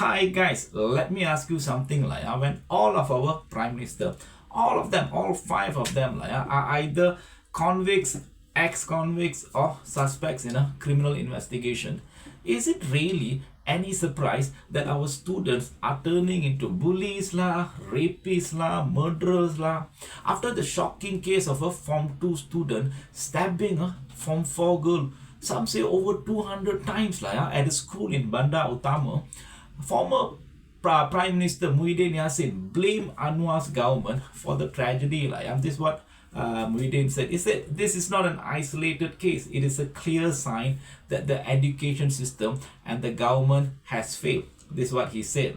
Hi guys, let me ask you something like when all of our prime minister, all of them, all five of them are either convicts, ex-convicts or suspects in a criminal investigation. Is it really any surprise that our students are turning into bullies rapists murderers after the shocking case of a Form 2 student stabbing a Form 4 girl, some say over 200 times at a school in Bandar Utama? Former Prime Minister Muhyiddin blamed Anwar's government for the tragedy. This is what Muhyiddin said. He said this is not an isolated case. It is a clear sign that the education system and the government has failed. This is what he said.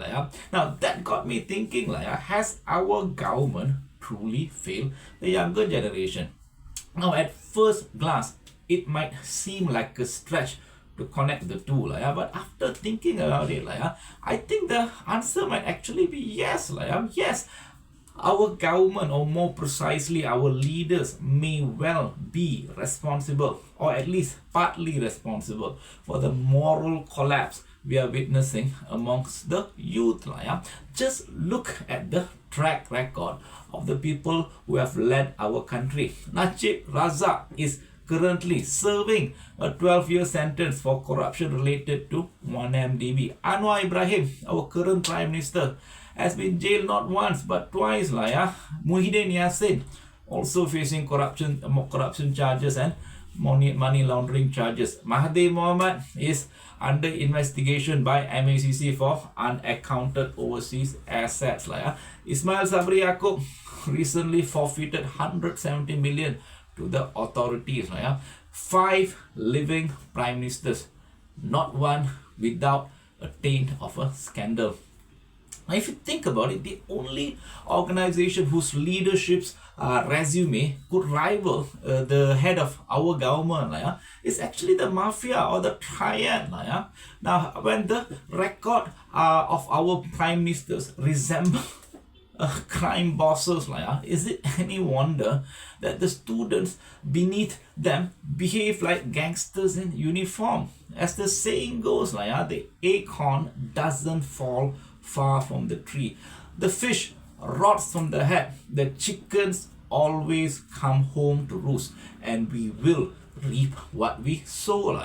Now that got me thinking. Has our government truly failed the younger generation? Now at first glance, it might seem like a stretch to connect the two, but after thinking about it, I think the answer might actually be yes. Yes, our government, or more precisely our leaders, may well be responsible, or at least partly responsible, for the moral collapse we are witnessing amongst the youth. Just look at the track record of the people who have led our country. Najib is currently serving a 12-year sentence for corruption related to 1MDB. Anwar Ibrahim, our current Prime Minister, has been jailed not once but twice. Muhyiddin also facing corruption charges and money laundering charges. Mahathir is under investigation by MACC for unaccounted overseas assets. Ismail Sabri Yaakob recently forfeited 170 million to the authorities. 5 living prime ministers, not one without a taint of a scandal. Now, if you think about it, the only organization whose leadership's resume could rival the head of our government is actually the mafia or the triad. Now, when the record of our prime ministers resemble crime bosses, is it any wonder that the students beneath them behave like gangsters in uniform? As the saying goes, the acorn doesn't fall far from the tree. The fish rots from the head. The chickens always come home to roost, and we will reap what we sow.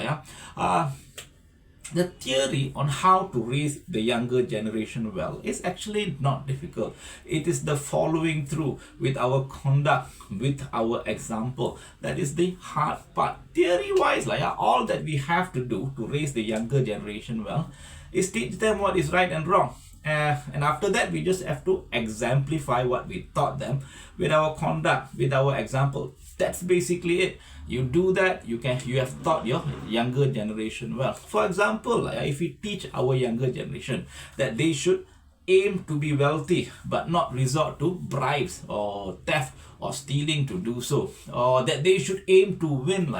The theory on how to raise the younger generation well is actually not difficult. It is the following through with our conduct, with our example, that is the hard part. Theory-wise, all that we have to do to raise the younger generation well is teach them what is right and wrong. And after that, we just have to exemplify what we taught them with our conduct, with our example. That's basically it. You do that, you have taught your younger generation well. For example, if we teach our younger generation that they should aim to be wealthy but not resort to bribes or theft or stealing to do so, or that they should aim to win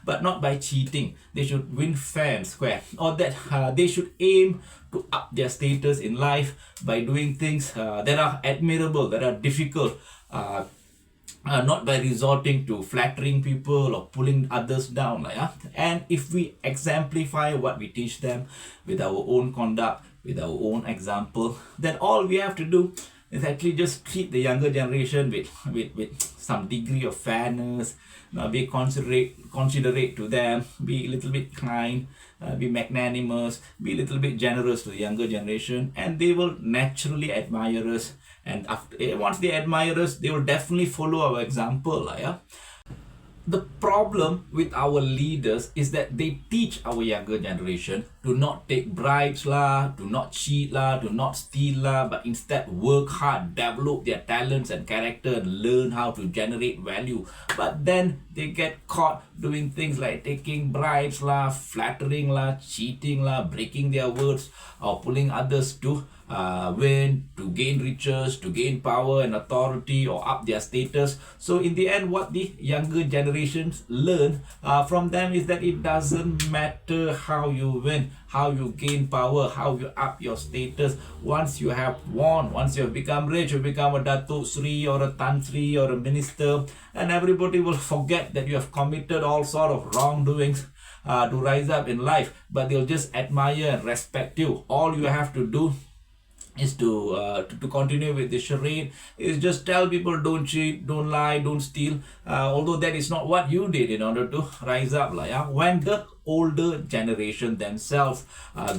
but not by cheating, they should win fair and square, or that they should aim to up their status in life by doing things that are admirable, that are difficult, not by resorting to flattering people or pulling others down. And if we exemplify what we teach them with our own conduct, with our own example, then all we have to do is actually just treat the younger generation with some degree of fairness, be considerate to them, be a little bit kind, be magnanimous, be a little bit generous to the younger generation, and they will naturally admire us. And once they admire us, they will definitely follow our example. The problem with our leaders is that they teach our younger generation to not take bribes to not cheat to not steal but instead work hard, develop their talents and character, and learn how to generate value. But then they get caught doing things like taking bribes flattering cheating breaking their words, or pulling others to win, to gain riches, to gain power and authority, or up their status. So in the end, what the younger generations learn from them is that it doesn't matter how you win, how you gain power, how you up your status. Once you have won, once you have become rich, you become a Datuk Sri or a Tan Sri or a minister, and everybody will forget that you have committed all sort of wrongdoings. to rise up in life, but they'll just admire and respect you. All you have to do is to continue with the charade, is just tell people don't cheat, don't lie, don't steal, although that is not what you did in order to rise up. When the older generation themselves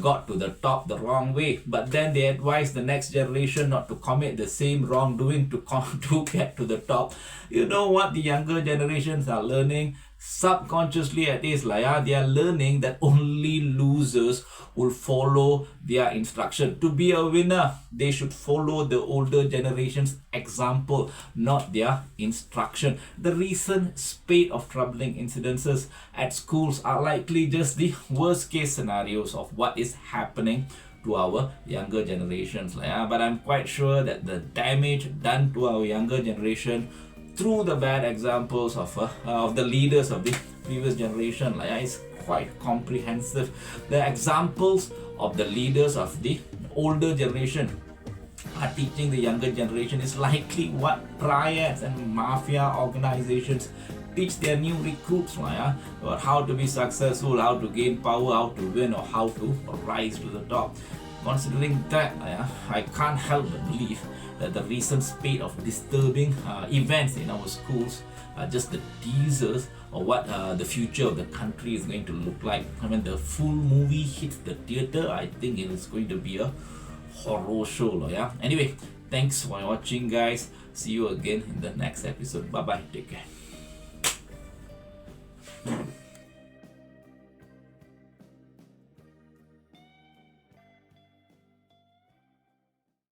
got to the top the wrong way, but then they advise the next generation not to commit the same wrongdoing to get to the top. You know what the younger generations are learning? Subconsciously at least, they are learning that only losers will follow their instruction. To be a winner, they should follow the older generation's example, not their instruction. The recent spate of troubling incidences at schools are likely just the worst case scenarios of what is happening to our younger generations. But I'm quite sure that the damage done to our younger generation through the bad examples of the leaders of the previous generation is quite comprehensive. The examples of the leaders of the older generation are teaching the younger generation is likely what riots and mafia organizations teach their new recruits about how to be successful, how to gain power, how to win, or how to rise to the top. Considering that, I can't help but believe that the recent spate of disturbing events in our schools are just the teasers of what the future of the country is going to look like. When the full movie hits the theater, I think it is going to be a horror show. Anyway, thanks for watching, guys. See you again in the next episode. Bye bye. Take care.